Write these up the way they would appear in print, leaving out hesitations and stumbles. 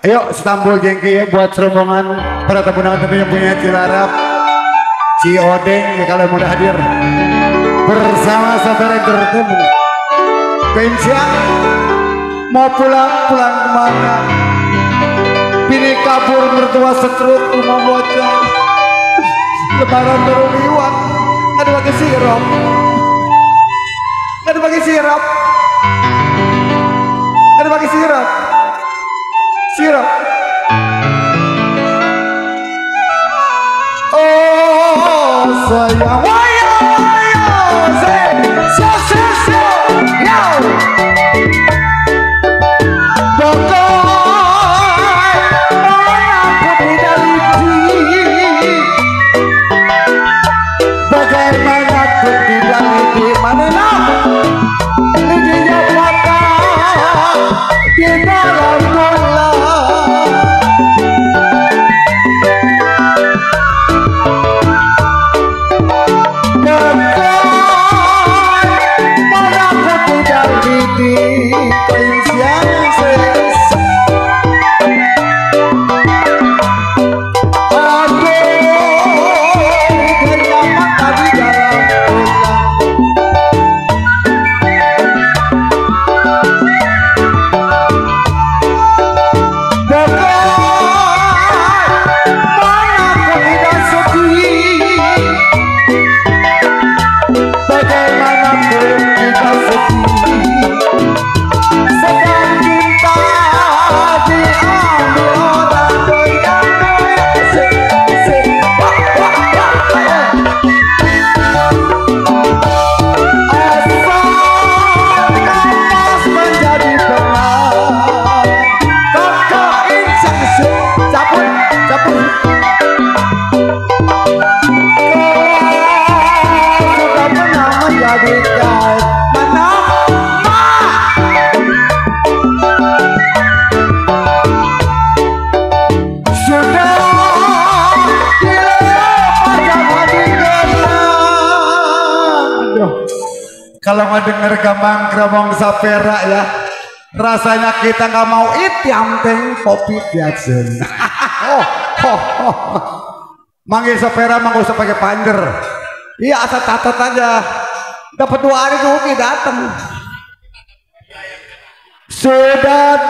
Ayo Istanbul jengki ya buat rombongan para tamu-tamu tentunya punya Cilarap, Ci Odeng ya kalau mudah hadir bersama saudara entertainment. Pensiang mau pulang kemana? Pilih kabur mertua setruk rumah bocah. Lebaran baru liwat, ada pakai sirop, ada pakai sirop, ada pakai sirop. Sirap. Oh sayang, bagaimana aku tidak di mana lidinya patah di dalam bola. Kalau mau denger gambang keromong sapera ya, rasanya kita nggak mau itiam teng kopi biasen. Manggil sapera mah gak usah pakai pander. Iya asal catat aja. Dapat 2 hari rugi datang. Sudah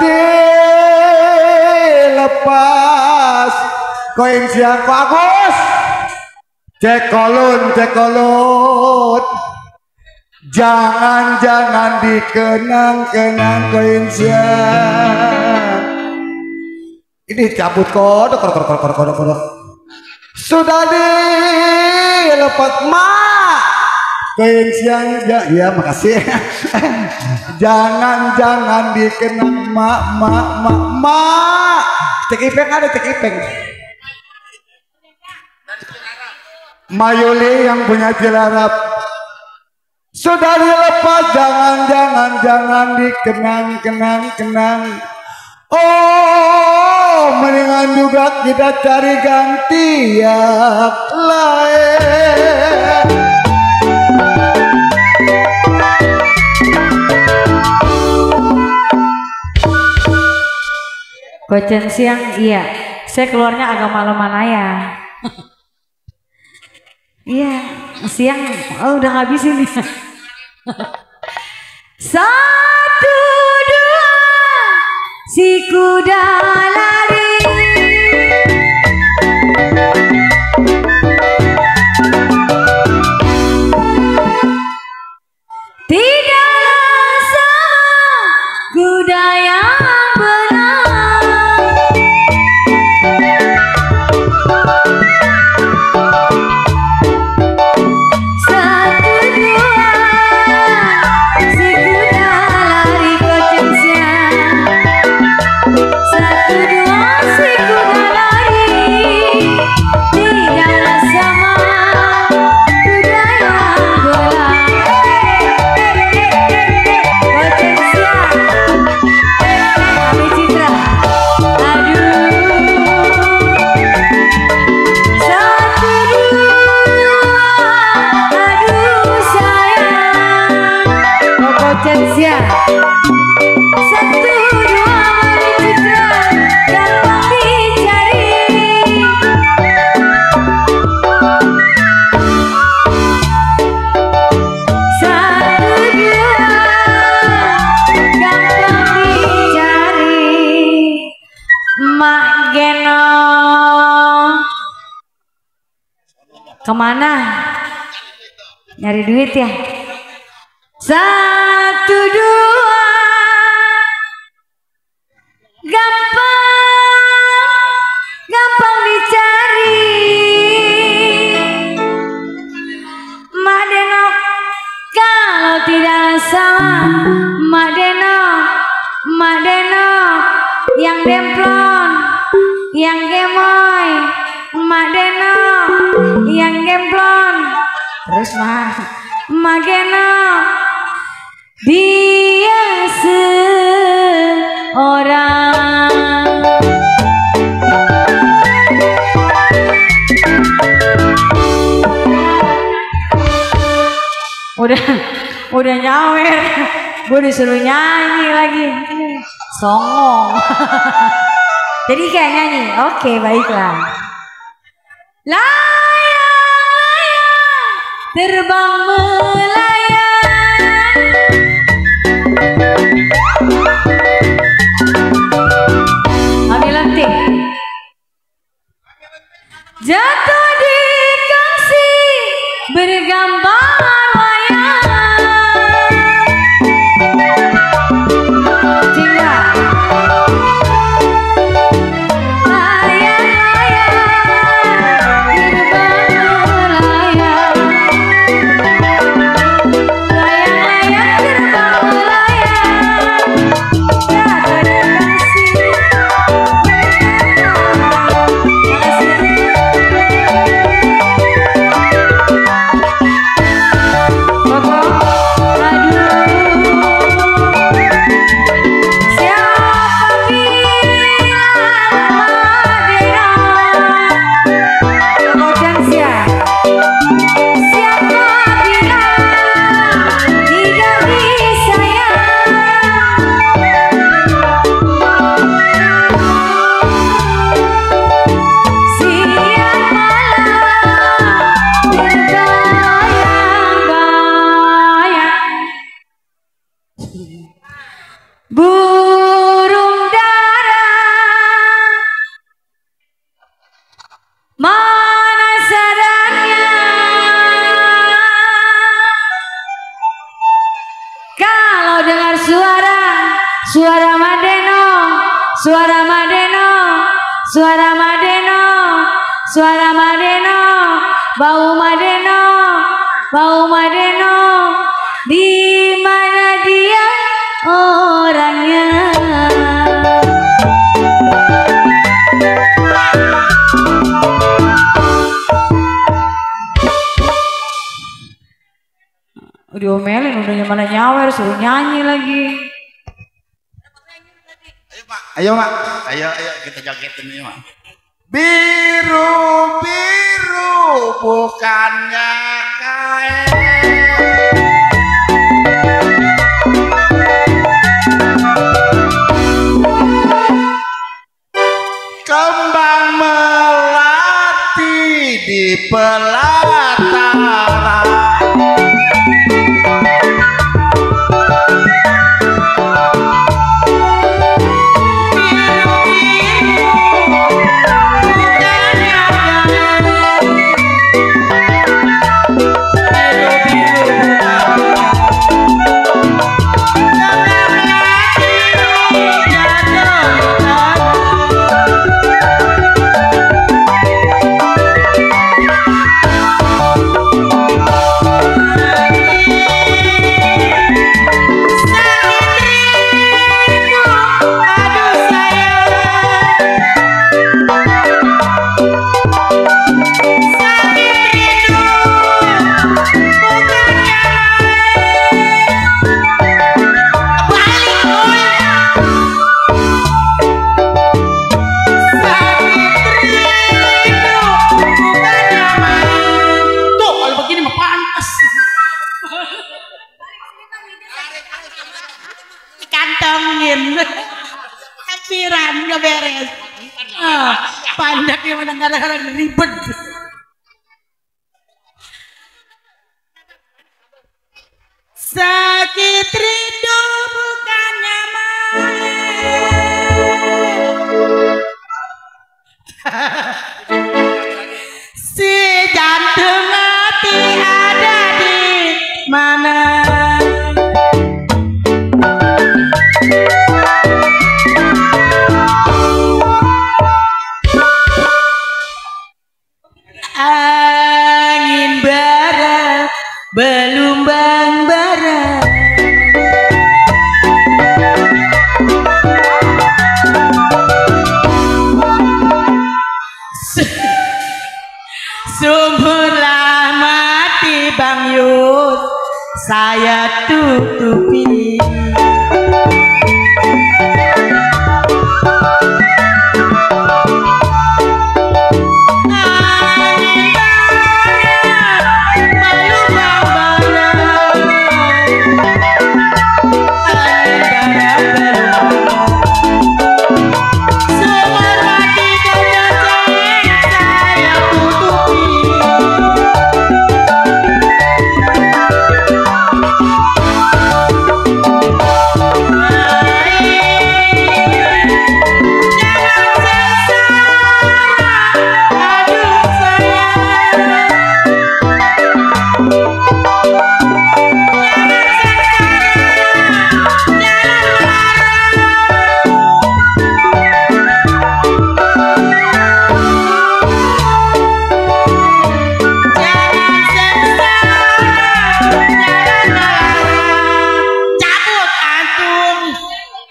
dilepas koin siang bagus. Cekolun. Jangan dikenang koin siang. Ini cabut kodok. Sudah dilepas mak koin siang ya makasih. Jangan dikenang mak. Cek ipeng ada cek ipeng. Mayuli yang punya Cilarap. Sudah dilepas jangan dikenang. Oh mendingan juga kita cari ganti yang lain. Kocen siang iya. Saya keluarnya agak malam-malam ya. Iya siang udah ngabisin nih. 1, 2 si kuda lari. Tidaklah sama kuda yang benar. Mak Geno. Kemana? Nyari duit ya? 1, 2. Gampang dicari. Mak Denok kalau tidak salah, Mak Denok yang demplon, yang gemoy, Mak Denok yang gemplon. Terus Mak Denok dia seorang. Udah nyawer, gue disuruh nyanyi lagi, songong. Jadi kayak nyanyi, oke baiklah. Layang-layang terbang melayang, ambil lentik, jatuh di kongsi bergambar wayang. Burung dara mana sadarnya kalau dengar suara Madeno, suara Madeno, suara Madeno, suara Madeno, bau Madeno, bau Madeno, di mana dia orangnya? Diomelin udah mana nyawer, suruh nyanyi lagi. Ayo mak, ayo kita jogetin nih mak. Biru biru bukannya kain, kembang melati di pelataran. Kantongin piran gak beres. Pandak yang kadang-kadang ribet. Sakit rindu bukannya main. Si jantung hati ada di mana? Angin barat belumbang barat, sumurlah mati Bang Yus, saya tutupi.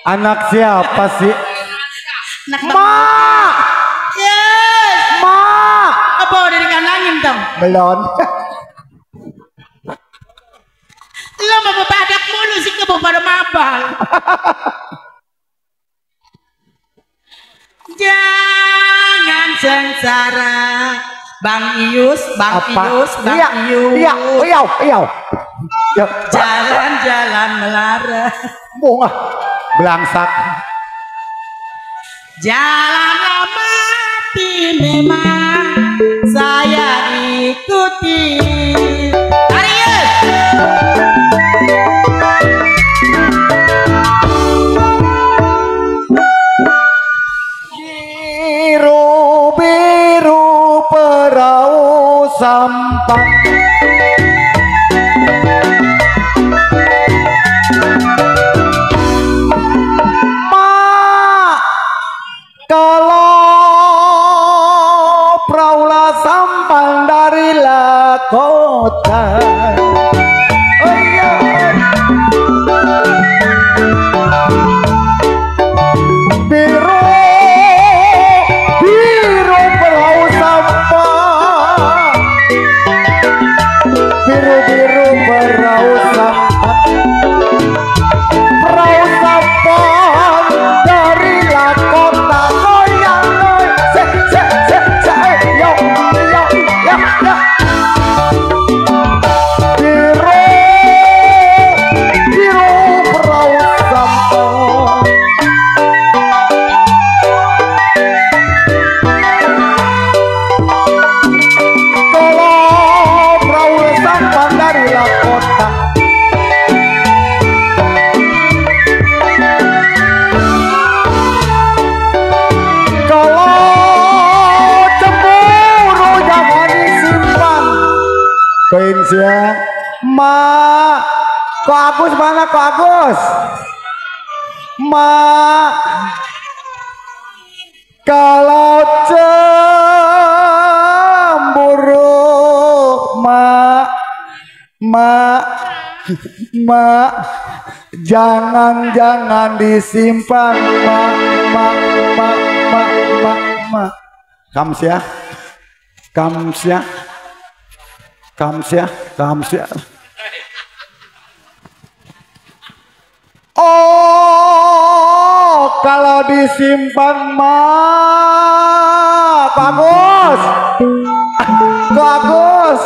Anak siapa sih? Anak Ma! Yes. Ma! Apa udah dikanangin dong? Belum. Lo mau badak mulu sih ke pada mabal. Jangan sengsara, Bang Ius, Bang Ius, Bang Ius. Iya. Jalan-jalan melara. Bunga belangsak. Jalan mati memang saya ikuti. Arius. Biru-biru perahu sampan, kalau perahu sampan dari kota. Oh iya. Biru perahu sampan, biru perahu sampan, perahu sampan dari kota. Goyang yo. Biru perahu sampan. Kalau perahu sampan dari kota, kalau cemburu jangan disimpan. Koins ya, Ma. Kok Agus mana? Kok Agus? Ma. Kalau cemburu, Ma, jangan disimpan, Ma. Kamsia. Oh, kalau disimpan, Ma. Bagus.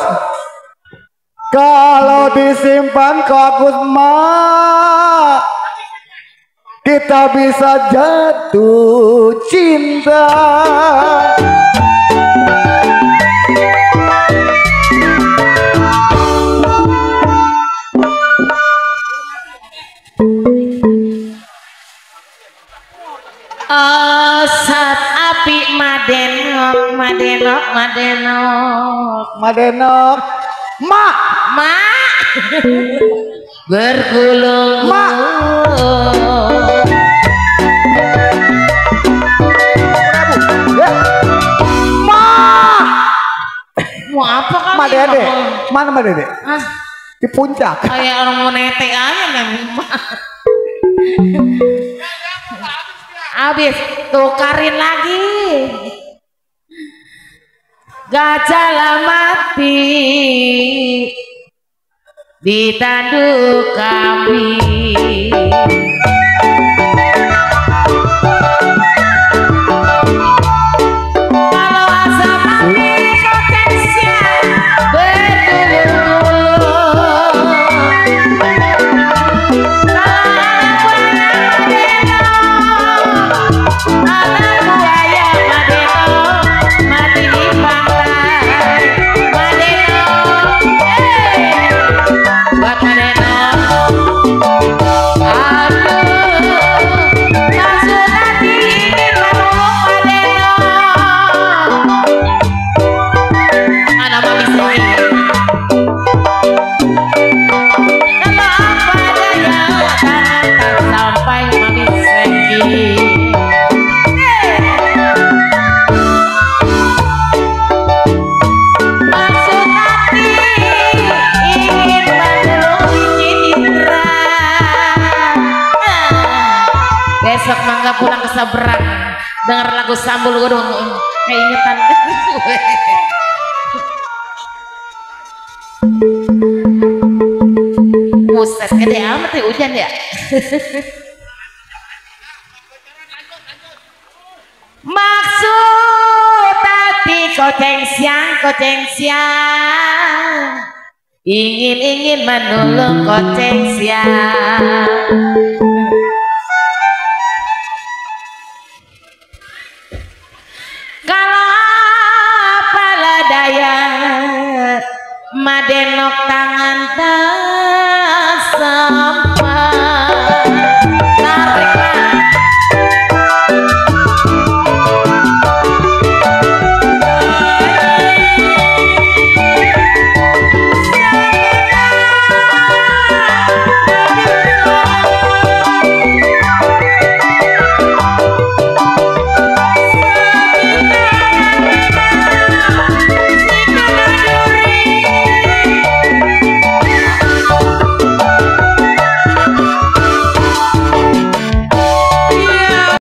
Kalau disimpan Agus, Ma, kita bisa jatuh cinta. Asap api Maden Madenok. Mak. Bergulung. Mau apa kali? Madede. Mana Madede? Ah, Di puncak. kayak orang mau netek aja nih. Habis tukarin lagi. Gajah mati ditanduk kambing. Kalau asam mati potensial bergulung. Anak buaya Madeno mati di pantai. Madeno, buat Madeno. Aduh, maksud hati ingin menolong Madeno. Anak mami sendiri. Kalau apa daya tangan tak sampai mami sendiri. Maksud hati ingin menolong Indra. Besok mangga pulang ke seberang dengar lagu Sambul Godong keingetan. Buset, gede amat ya hujan ya. Maksud hati koceng siang ingin menolong koceng siang. Kalau apalah daya Madenok tangan